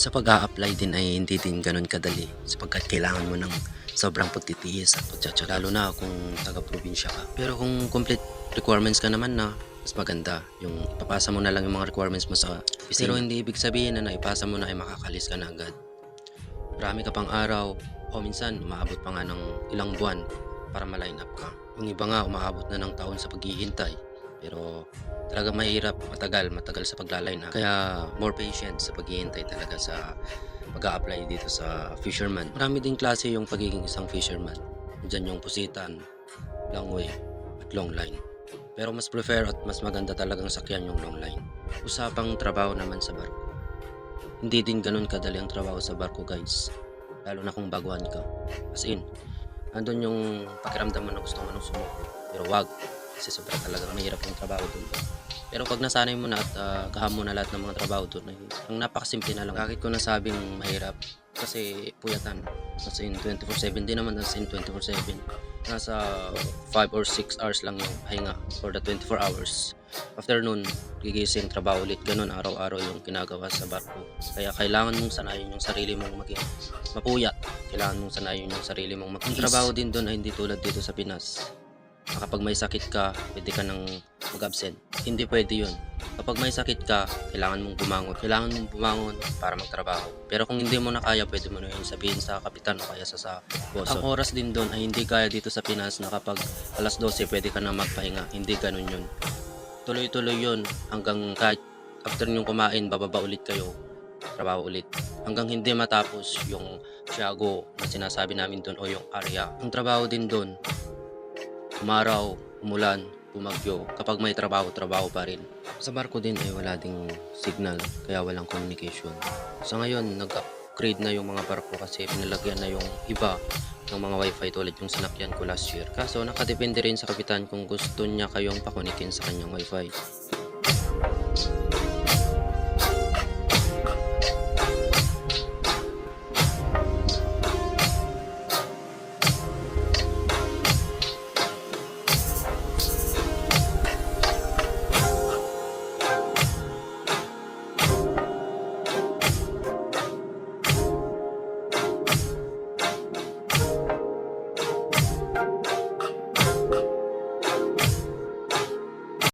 Sa pag-a-apply din ay hindi din ganun kadali sapagkat kailangan mo ng sobrang pagtitiis at pagtsatsaga lalo na kung taga-probinsya ka. Pero kung complete requirements ka naman na, mas maganda yung ipapasa mo na lang yung mga requirements mo sa opisina. Pero hindi ibig sabihin na naipasa mo na ay makakalis ka na agad. Marami ka pang araw o minsan umaabot pa nga ng ilang buwan para ma-line up ka. Yung iba nga umaabot na ng taon sa paghihintay. Pero talagang mahirap, matagal sa pagla-line up. Kaya more patience sa paghihintay talaga sa pag-a-apply dito sa fisherman. Marami din klase yung pagiging isang fisherman. Diyan yung pusitan, long way at long line. Pero mas prefer at mas maganda talagang sakyan yung long line. Usapang trabaho naman sa barko. Hindi din ganun kadali ang trabaho sa barko guys. Lalo na kung baguhan ka. As in, andun yung pakiramdam mo na gusto mo nang sumuko. Pero wag, kasi sobrang talagang mahirap yung trabaho dun. Pero pag nasanay mo na at kaham mo na lahat ng mga trabaho dun, ay, ang napakasimple na lang. Bakit ko nasabing mahirap? Kasi puyatan. As in 24/7 din naman, as in 24/7. Nasa 5 or 6 hours lang yung pahinga for the 24 hours. After nun, gigising, trabaho ulit. Ganun araw-araw yung ginagawa sa barko. Kaya kailangan mong sanayin yung sarili mong maging mapuyat. Kailangan mong sanayin yung sarili mong mag-tiis. Ang trabaho din doon ay hindi tulad dito sa Pinas. Kapag may sakit ka, pwede ka nang mag-absent. Hindi pwede yun. Kapag may sakit ka, kailangan mong bumangon. Kailangan mong bumangon para magtrabaho. Pero kung hindi mo na kaya, pwede mo na yun sabihin sa kapitan o kaya sa boso. Ang oras din doon ay hindi kaya dito sa Pinas na kapag alas 12 pwede ka na magpahinga. Hindi ganun yun. Tuloy-tuloy yun hanggang kahit after yung kumain, bababa ulit kayo. Trabaho ulit. Hanggang hindi matapos yung Tiago na sinasabi namin doon o yung area. Ang trabaho din doon, umaraw, umulan, bumagyo, kapag may trabaho, trabaho pa rin. Sa barko din ay wala ding signal, kaya walang communication. Sa ngayon, nag-upgrade na yung mga barko kasi pinalagyan na yung iba ng mga wifi tulad yung sinakyan ko last year. Kaso nakadepende rin sa kapitan kung gusto niya kayong pakunikin sa kanyang wifi.